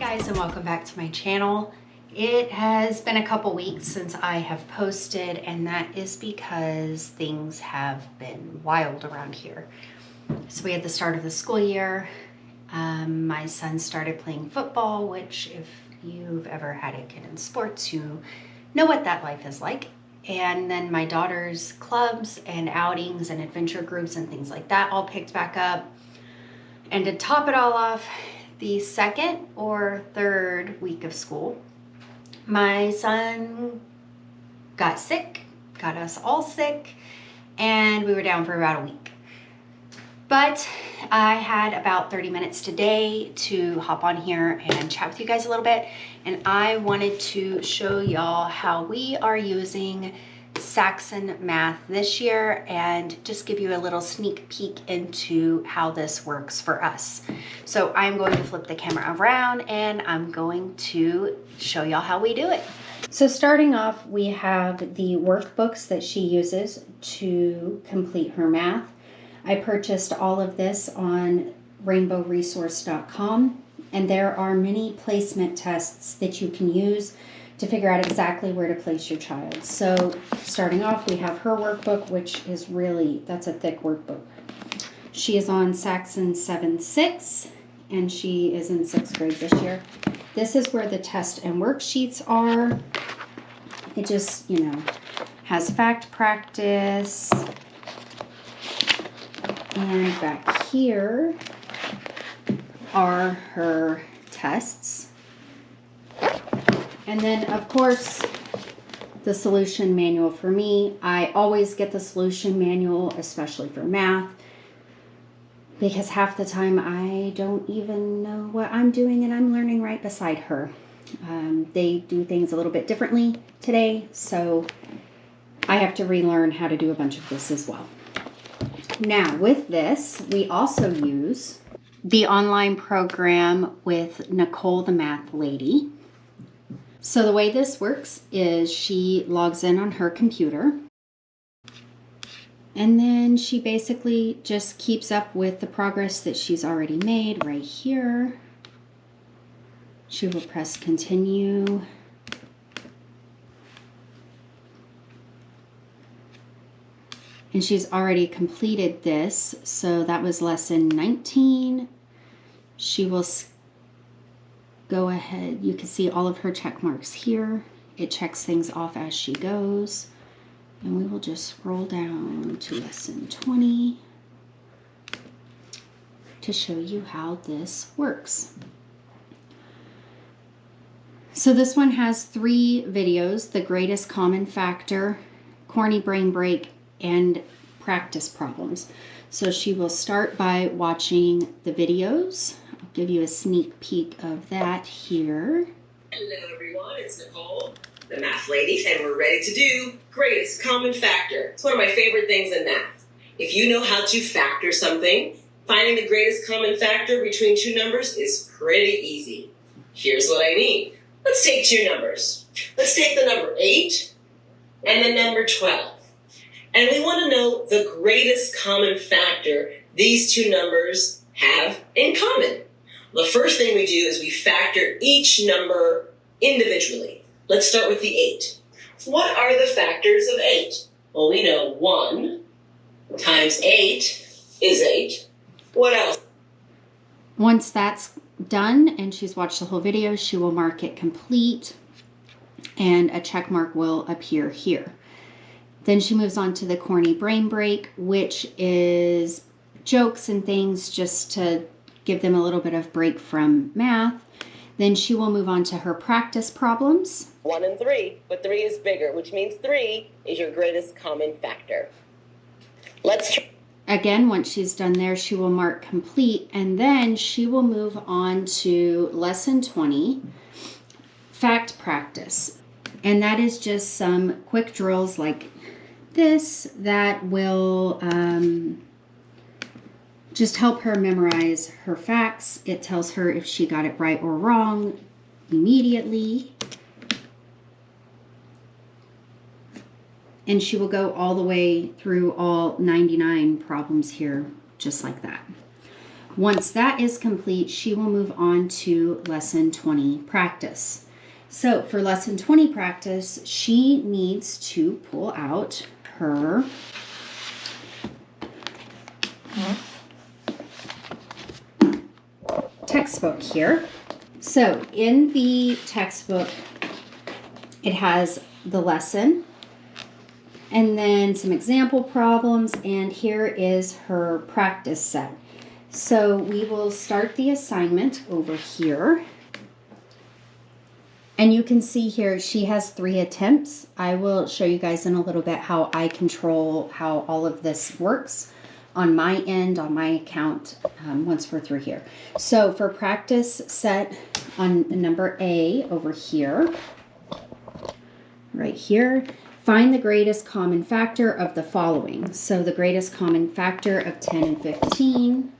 guys, and welcome back to my channel. It has been a couple weeks since I have posted, and that is because things have been wild around here. So we had the start of the school year. My son started playing football, which if you've ever had a kid in sports, you know what that life is like. And then my daughter's clubs and outings and adventure groups and things like that all picked back up. And to top it all off, the second or third week of school, my son got sick, got us all sick, and we were down for about a week. But I had about 30 minutes today to hop on here and chat with you guys a little bit, and I wanted to show y'all how we are using Saxon Math this year and just give you a little sneak peek into how this works for us. So I'm going to flip the camera around and I'm going to show y'all how we do it. So starting off, we have the workbooks that she uses to complete her math. I purchased all of this on rainbowresource.com, and there are many placement tests that you can use to figure out exactly where to place your child. So starting off, we have her workbook, which is really, that's a thick workbook. She is on Saxon 7-6, and she is in 6th grade this year. This is where the test and worksheets are. It just, you know, has fact practice. And back here are her tests. And then, of course, the solution manual for me. I always get the solution manual, especially for math, because half the time I don't even know what I'm doing and I'm learning right beside her. They do things a little bit differently today, so I have to relearn how to do a bunch of this as well. Now, with this, we also use the online program with Nicole The Math Lady. So the way this works is she logs in on her computer, and then she basically just keeps up with the progress that she's already made right here. She will press continue. And she's already completed this, so that was lesson 19. She will go ahead. You can see all of her check marks here. It checks things off as she goes. And we will just scroll down to lesson 20 to show you how this works. So this one has 3 videos: the greatest common factor, corny brain break, and practice problems. So she will start by watching the videos. I'll give you a sneak peek of that here. Hello everyone, it's Nicole, the Math Lady, and we're ready to do greatest common factor. It's one of my favorite things in math. If you know how to factor something, finding the greatest common factor between 2 numbers is pretty easy. Here's what I need. Let's take 2 numbers. Let's take the number 8 and the number 12. And we want to know the greatest common factor these 2 numbers have in common. The first thing we do is we factor each number individually. Let's start with the 8. What are the factors of 8? Well, we know 1 times 8 is 8. What else? Once that's done and she's watched the whole video, she will mark it complete, and a check mark will appear here. Then she moves on to the corny brain break, which is jokes and things just to give them a little bit of break from math. Then she will move on to her practice problems. 1 and 3, but 3 is bigger, which means 3 is your greatest common factor. Let's try. Again, once she's done there, she will mark complete, and then she will move on to lesson 20, fact practice. And that is just some quick drills like this that will just help her memorize her facts. It tells her if she got it right or wrong immediately. And she will go all the way through all 99 problems here, just like that. Once that is complete, she will move on to lesson 20 practice. So for lesson 20 practice, she needs to pull out her textbook here. So in the textbook, it has the lesson and then some example problems, and here is her practice set. So we will start the assignment over here. And you can see here she has 3 attempts. I will show you guys in a little bit how I control how all of this works on my end, on my account, once we're through here. So for practice set on number A over here, right here, find the greatest common factor of the following. So the greatest common factor of 10 and 15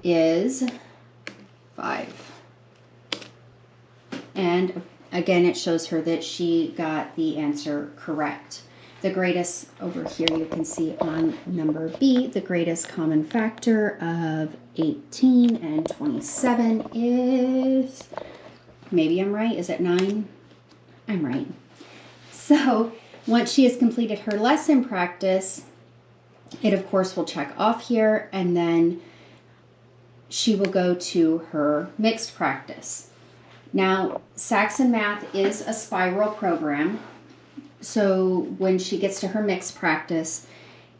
is 5. And again, it shows her that she got the answer correct. The greatest, over here you can see on number B, the greatest common factor of 18 and 27 is, maybe I'm right, is it 9? I'm right. So once she has completed her lesson practice, it of course will check off here, and then she will go to her mixed practice. Now, Saxon Math is a spiral program, so when she gets to her mixed practice,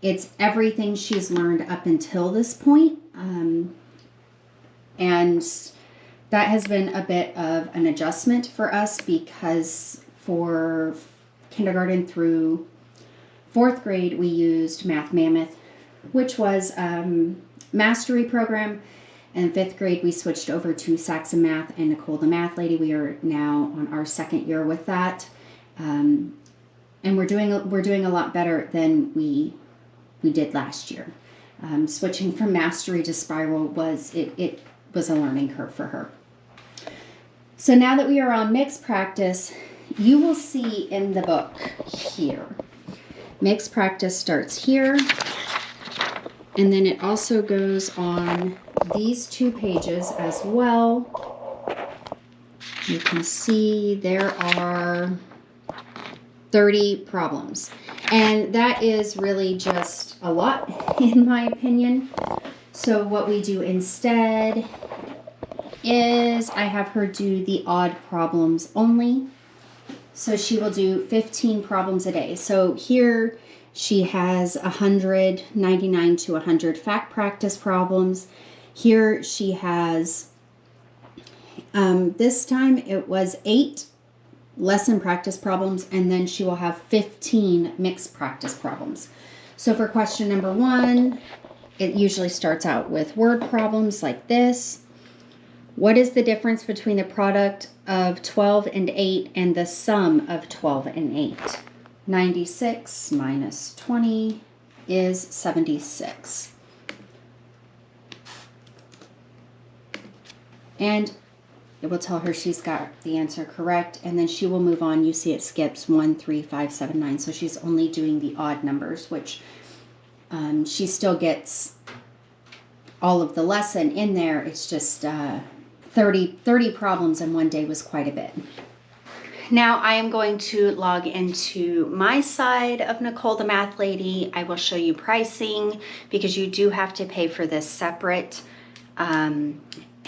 it's everything she's learned up until this point, and that has been a bit of an adjustment for us, because for kindergarten through 4th grade, we used Math Mammoth, which was mastery program. And 5th grade, we switched over to Saxon Math and Nicole The Math Lady. We are now on our 2nd year with that, and we're doing a lot better than we did last year. Switching from mastery to spiral was it was a learning curve for her. So now that we are on mixed practice, you will see in the book here, mixed practice starts here, and then it also goes on these 2 pages as well. You can see there are 30 problems, and that is really just a lot in my opinion. So what we do instead is I have her do the odd problems only. So she will do 15 problems a day. So here she has 199 to 100 fact practice problems. Here she has, this time it was 8 lesson practice problems, and then she will have 15 mixed practice problems. So for question number 1, it usually starts out with word problems like this. What is the difference between the product of 12 and 8 and the sum of 12 and 8? 96 minus 20 is 76. And it will tell her she's got the answer correct, and then she will move on. You see it skips 1, 3, 5, 7, 9. So she's only doing the odd numbers, which she still gets all of the lesson in there. It's just 30 problems in one day was quite a bit. Now I am going to log into my side of Nicole the Math Lady. I will show you pricing, because you do have to pay for this separate.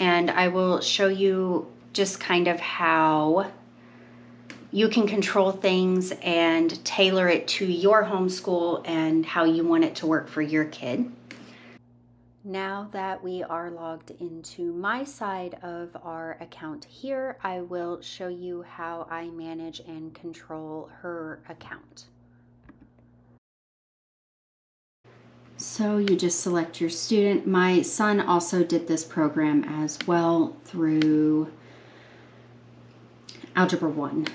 And I will show you just kind of how you can control things and tailor it to your homeschool and how you want it to work for your kid. Now that we are logged into my side of our account here, I will show you how I manage and control her account. So you just select your student. My son also did this program as well through Algebra 1.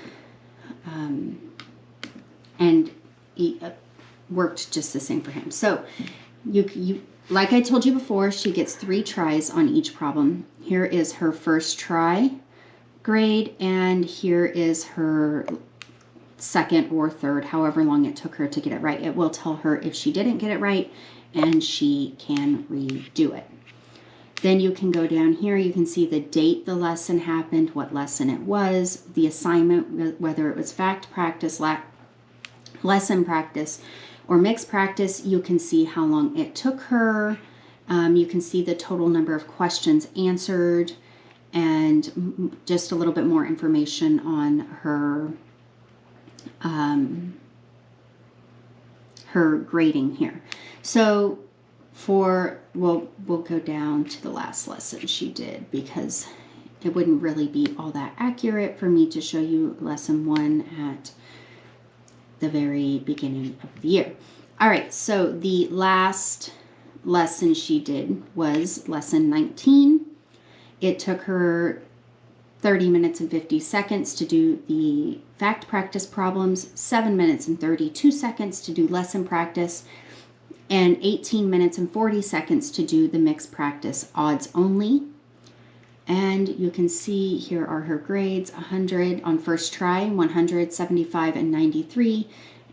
And it worked just the same for him. So you like I told you before, she gets 3 tries on each problem. Here is her first try grade, and here is her second or third, however long it took her to get it right. It will tell her if she didn't get it right, and she can redo it. Then you can go down here. You can see the date the lesson happened, what lesson it was, the assignment, whether it was fact practice, lesson practice, or mixed practice. You can see how long it took her. You can see the total number of questions answered, and just a little bit more information on her her grading here. So we'll go down to the last lesson she did, because it wouldn't really be all that accurate for me to show you lesson 1 at the very beginning of the year. All right, so the last lesson she did was lesson 19. It took her 30 minutes and 50 seconds to do the fact practice problems, 7 minutes and 32 seconds to do lesson practice, and 18 minutes and 40 seconds to do the mixed practice odds only. And you can see here are her grades: 100 on first try, 100, 75, and 93.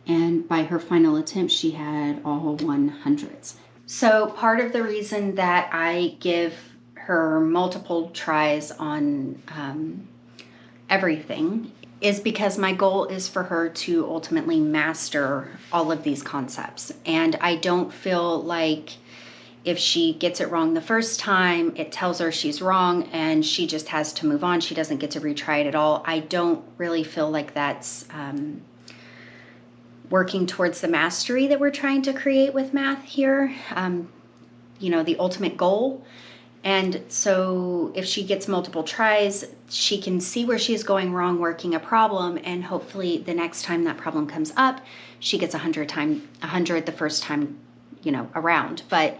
And by her final attempt, she had all 100s. So part of the reason that I give her multiple tries on everything is because my goal is for her to ultimately master all of these concepts. And I don't feel like if she gets it wrong the first time, it tells her she's wrong and she just has to move on. She doesn't get to retry it at all. I don't really feel like that's working towards the mastery that we're trying to create with math here. The ultimate goal. And so if she gets multiple tries, she can see where she's going wrong working a problem, and hopefully the next time that problem comes up, she gets 100 the first time, around. But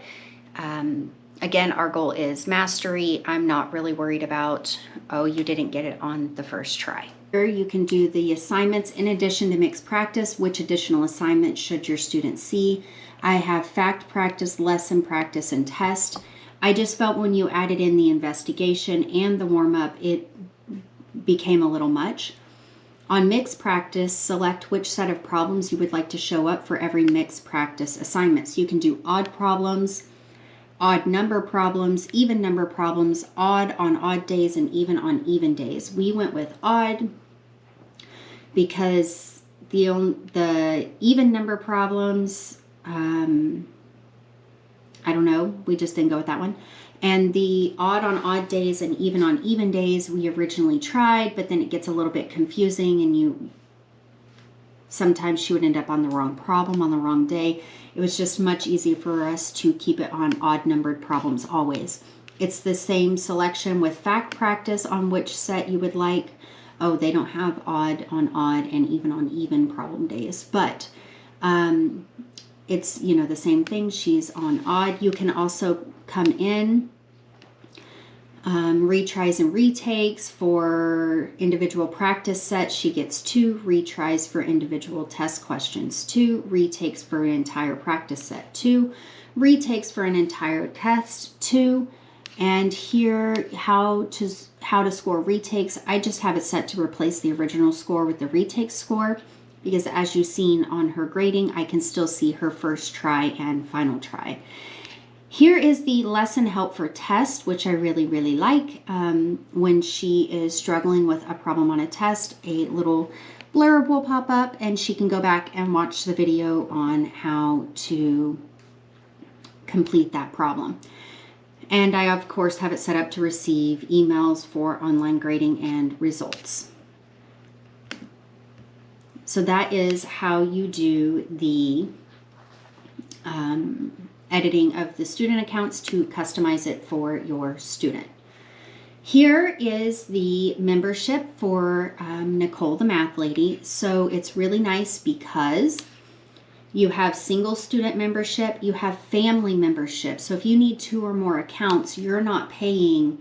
again, our goal is mastery. I'm not really worried about, oh, you didn't get it on the first try. Here you can do the assignments in addition to mixed practice. Which additional assignments should your students see? I have fact practice, lesson practice, and test. I just felt when you added in the investigation and the warm-up, it became a little much. On mixed practice, select which set of problems you would like to show up for every mixed practice assignment. So you can do odd problems, odd number problems, even number problems, odd on odd days, and even on even days. We went with odd because the even number problems, I don't know, we just didn't go with that one. And the odd on odd days and even on even days we originally tried, but then it gets a little bit confusing, and sometimes she would end up on the wrong problem on the wrong day. It was just much easier for us to keep it on odd numbered problems always. It's the same selection with fact practice on which set you would like. Oh, they don't have odd and even on even problem days, but it's, the same thing. She's on odd. You can also come in, retries and retakes for individual practice sets. She gets 2 retries for individual test questions, 2 retakes for an entire practice set, 2 retakes for an entire test, 2. And here, how to score retakes. I just have it set to replace the original score with the retake score, because as you've seen on her grading, I can still see her first try and final try. Here is the lesson help for test, which I really, really like. When she is struggling with a problem on a test, a little blurb will pop up and she can go back and watch the video on how to complete that problem. And I, of course, have it set up to receive emails for online grading and results. So that is how you do the editing of the student accounts to customize it for your student. Here is the membership for Nicole the Math Lady. So it's really nice because you have single student membership, you have family membership. So if you need 2 or more accounts, you're not paying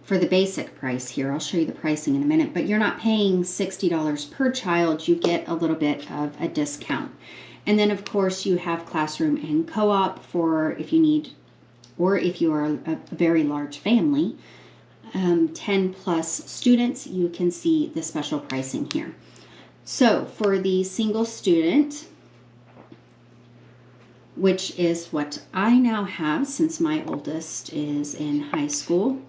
for the basic price here. I'll show you the pricing in a minute, but you're not paying $60 per child. You get a little bit of a discount. And then of course you have classroom and co-op for if you need, or if you are a very large family, 10 plus students, you can see the special pricing here. So for the single student, which is what I now have since my oldest is in high school.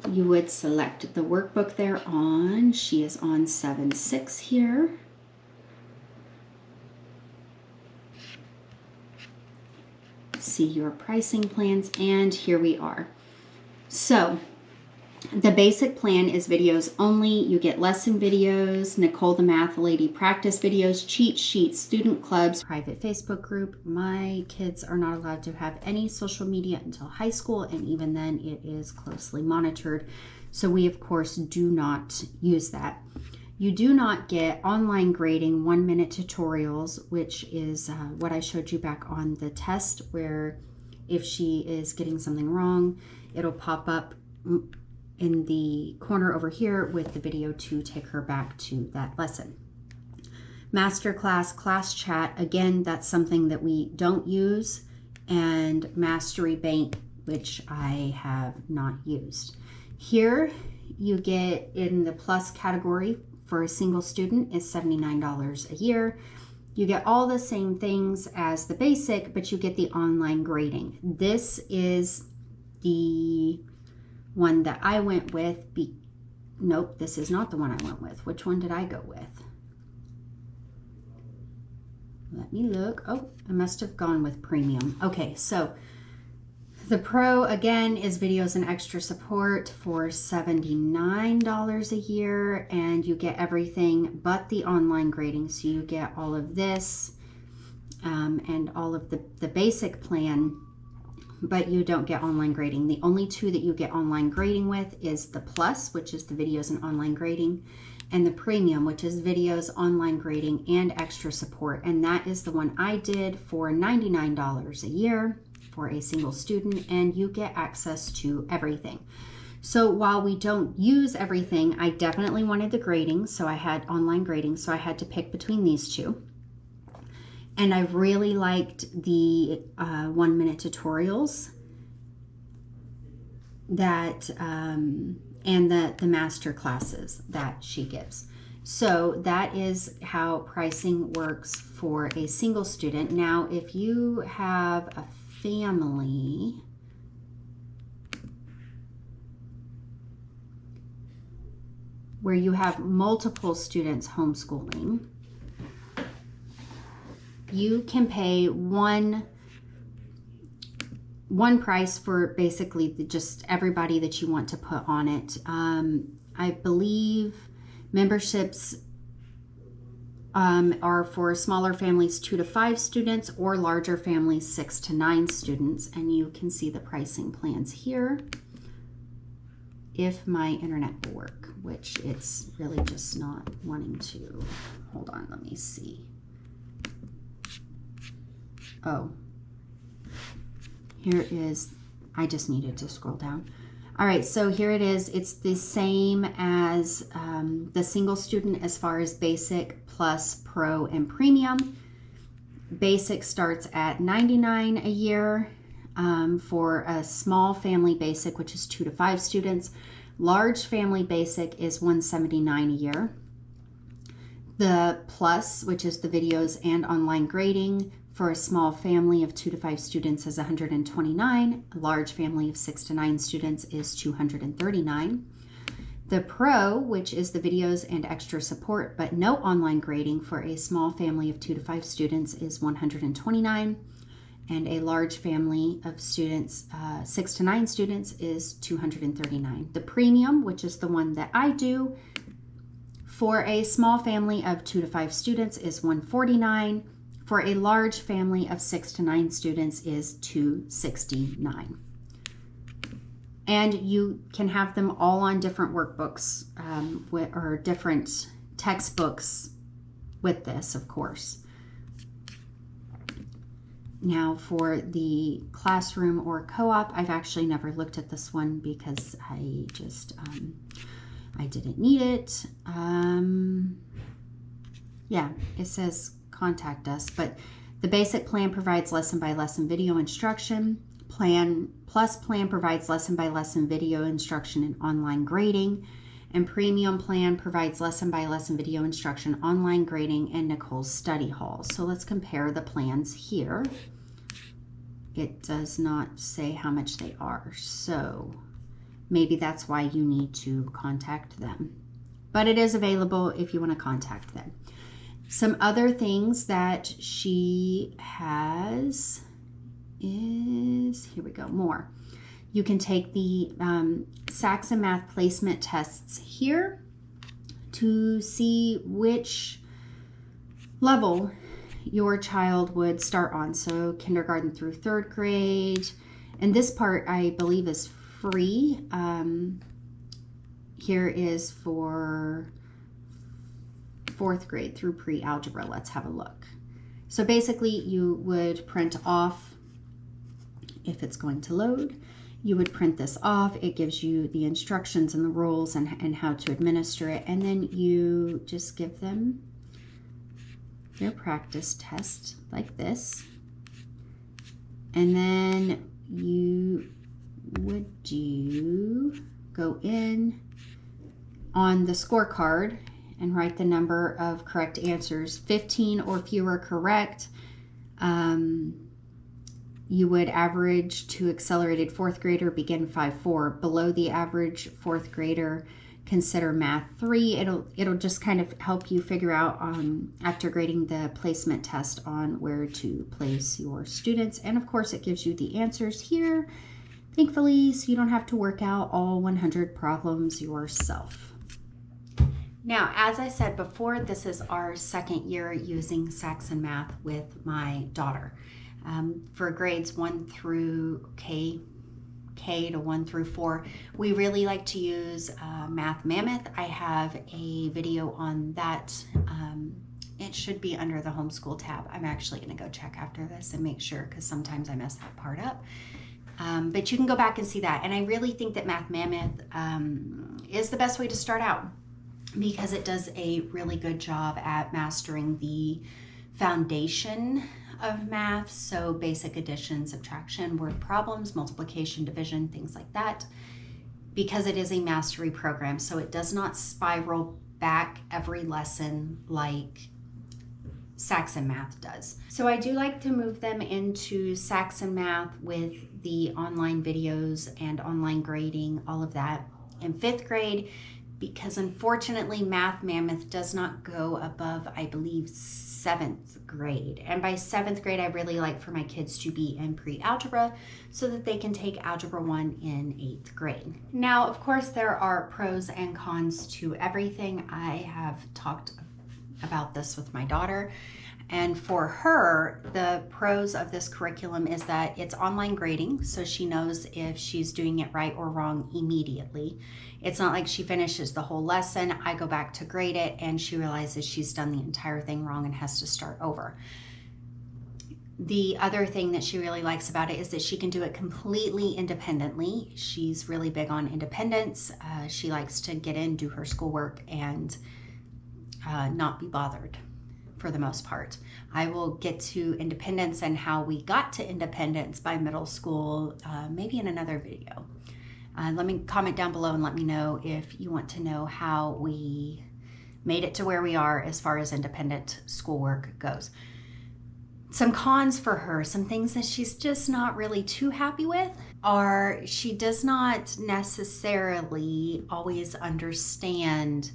You would select the workbook they're on. She is on 7-6 here. See your pricing plans, and here we are. So the basic plan is videos only. You get lesson videos, Nicole the Math Lady practice videos, cheat sheets, student clubs, private Facebook group. My kids are not allowed to have any social media until high school, and even then it is closely monitored. So we, of course, do not use that. You do not get online grading 1-minute tutorials, which is what I showed you back on the test, where if she is getting something wrong, it'll pop up in the corner over here with the video to take her back to that lesson. Masterclass, class chat, again, that's something that we don't use, and Mastery Bank, which I have not used. Here you get in the plus category for a single student is $79 a year. You get all the same things as the basic, but you get the online grading. This is the one that I went with. Nope, this is not the one I went with. Which one did I go with? Let me look. Oh, I must have gone with premium. Okay, so the Pro, again, is videos and extra support for $79 a year, and you get everything but the online grading. So you get all of this and all of the basic plan, but you don't get online grading. The only two that you get online grading with is the Plus, which is the videos and online grading, and the Premium, which is videos, online grading, and extra support. And that is the one I did for $99 a year for a single student, and you get access to everything. So while we don't use everything, I definitely wanted the grading, so I had online grading, so I had to pick between these two. And I really liked the 1-minute tutorials that and the master classes that she gives. So that is how pricing works for a single student. Now, if you have a family, where you have multiple students homeschooling, you can pay one price for basically just everybody that you want to put on it. I believe memberships are for smaller families 2 to 5 students, or larger families 6 to 9 students, and you can see the pricing plans here if my internet will work, which it's really just not wanting to. Hold on, let me see. Oh, here is, I just needed to scroll down. All right, so here it is. It's the same as the single student as far as basic, plus, pro, and premium. Basic starts at $99 a year for a small family basic, which is 2 to 5 students. Large family basic is $179 a year. The plus, which is the videos and online grading, for a small family of 2 to 5 students is $129. A large family of 6 to 9 students is $239. The Pro, which is the videos and extra support but no online grading, for a small family of 2 to 5 students is $129. And a large family of students, 6 to 9 students, is $239. The Premium, which is the one that I do, for a small family of 2 to 5 students is $149. For a large family of 6 to 9 students is $269. And you can have them all on different workbooks or different textbooks with this, of course. Now for the classroom or co-op, I've actually never looked at this one because I just, I didn't need it. Yeah, it says contact us, but the basic plan provides lesson by lesson video instruction. Plan provides lesson by lesson video instruction and online grading. And premium plan provides lesson by lesson video instruction, online grading, and Nicole's study hall. So let's compare the plans here. It does not say how much they are, so maybe that's why you need to contact them. But it is available if you want to contact them. Some other things that she has is, here we go, more. You can take the Saxon Math placement tests here to see which level your child would start on. So kindergarten through 3rd grade. And this part I believe is free. Here is for 4th grade through pre-algebra. Let's have a look. So basically you would print off, if it's going to load, you would print this off. It gives you the instructions and the rules and how to administer it. And then you just give them their practice test like this. And then you would go in on the scorecard and write the number of correct answers. 15 or fewer correct. You would average to accelerated 4th grader, begin 5-4. Below the average 4th grader, consider math 3. It'll just kind of help you figure out after grading the placement test on where to place your students. And of course it gives you the answers here, thankfully, so you don't have to work out all 100 problems yourself. Now, as I said before, this is our 2nd year using Saxon Math with my daughter. For grades 1 through K to 1 through 4, we really like to use Math Mammoth. I have a video on that. It should be under the homeschool tab. I'm actually going to go check after this and make sure, because sometimes I mess that part up. But you can go back and see that. And I really think that Math Mammoth is the best way to start out, because it does a really good job at mastering the foundation of math, so basic addition, subtraction, word problems, multiplication, division, things like that, because it is a mastery program, so it does not spiral back every lesson like Saxon Math does. So I do like to move them into Saxon Math with the online videos and online grading, all of that, in 5th grade, because unfortunately Math Mammoth does not go above, I believe, 7th grade. And by 7th grade, I really like for my kids to be in pre-algebra so that they can take Algebra 1 in 8th grade. Now, of course, there are pros and cons to everything. I have talked about this with my daughter. And for her, the pros of this curriculum is that it's online grading, so she knows if she's doing it right or wrong immediately. It's not like she finishes the whole lesson, I go back to grade it, and she realizes she's done the entire thing wrong and has to start over. The other thing that she really likes about it is that she can do it completely independently. She's really big on independence. She likes to get in, do her schoolwork, and not be bothered. For the most part. I will get to independence and how we got to independence by middle school, maybe in another video. Let me comment down below and let me know if you want to know how we made it to where we are as far as independent schoolwork goes. Some cons for her, some things that she's just not really too happy with, are she does not necessarily always understand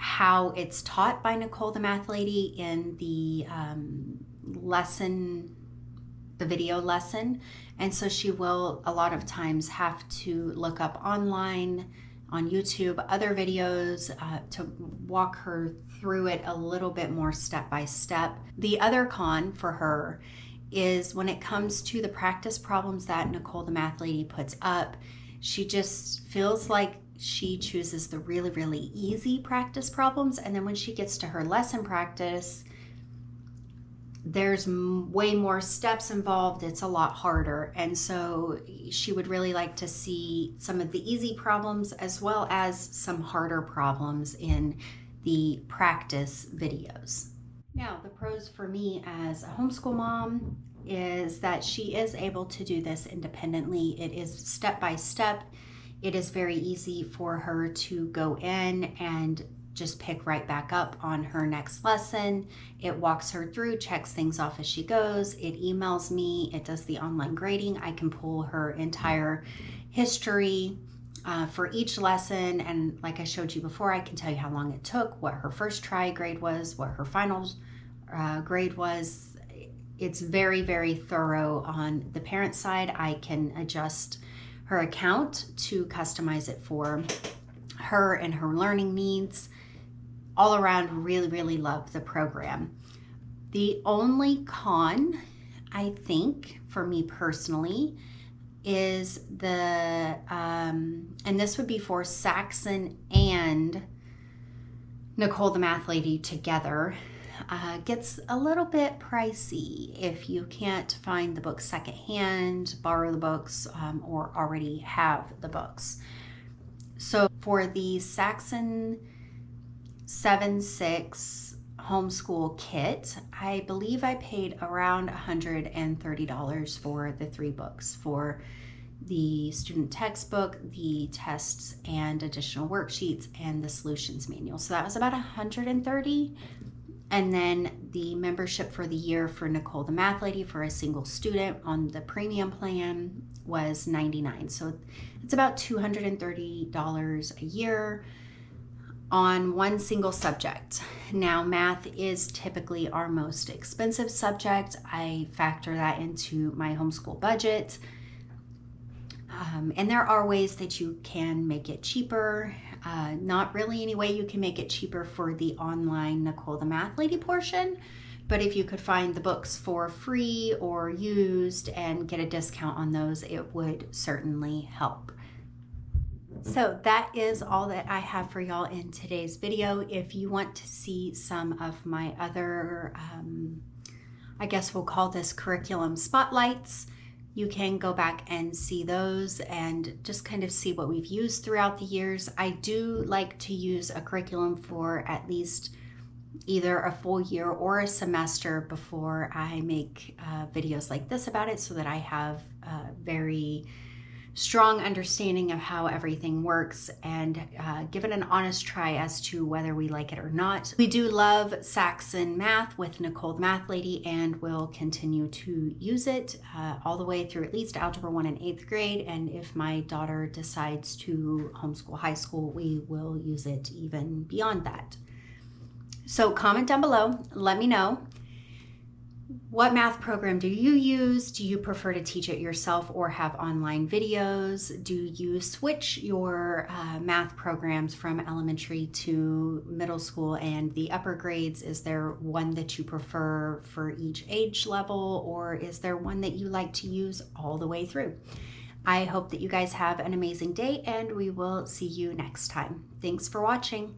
how it's taught by Nicole the Math Lady in the lesson, the video lesson. And so she will a lot of times have to look up online, on YouTube, other videos to walk her through it a little bit more step by step. The other con for her is when it comes to the practice problems that Nicole the Math Lady puts up, she just feels like she chooses the really, really easy practice problems. And then when she gets to her lesson practice, there's way more steps involved. It's a lot harder. And so she would really like to see some of the easy problems as well as some harder problems in the practice videos. Now, the pros for me as a homeschool mom is that she is able to do this independently. It is step by step. it is very easy for her to go in and just pick right back up on her next lesson. It walks her through, checks things off as she goes. It emails me, it does the online grading. I can pull her entire history for each lesson. And like I showed you before, I can tell you how long it took, what her first try grade was, what her final grade was. It's very, very thorough on the parent side. I can adjust her account to customize it for her and her learning needs. All around, really, really love the program. The only con, I think, for me personally, is the, and this would be for Saxon and Nicole the Math Lady together, gets a little bit pricey if you can't find the books secondhand, borrow the books, or already have the books. So for the Saxon 7-6 homeschool kit, I believe I paid around $130 for the 3 books, for the student textbook, the tests and additional worksheets, and the solutions manual. So that was about $130. And then the membership for the year for Nicole the Math Lady for a single student on the premium plan was $99. So it's about $230 a year on one single subject. Now, math is typically our most expensive subject. I factor that into my homeschool budget. And there are ways that you can make it cheaper. Not really any way you can make it cheaper for the online Nicole the Math Lady portion, but if you could find the books for free or used and get a discount on those, it would certainly help. So that is all that I have for y'all in today's video. If you want to see some of my other, I guess we'll call this curriculum spotlights, you can go back and see those and just kind of see what we've used throughout the years. I do like to use a curriculum for at least either a full year or a semester before I make videos like this about it, so that I have a very strong understanding of how everything works and give it an honest try as to whether we like it or not. We do love Saxon Math with Nicole the Math Lady, and we'll continue to use it all the way through at least Algebra 1 in 8th grade. And if my daughter decides to homeschool high school, we will use it even beyond that. So comment down below, let me know. What math program do you use? Do you prefer to teach it yourself or have online videos? Do you switch your math programs from elementary to middle school and the upper grades? Is there one that you prefer for each age level, or is there one that you like to use all the way through? I hope that you guys have an amazing day, and we will see you next time. Thanks for watching.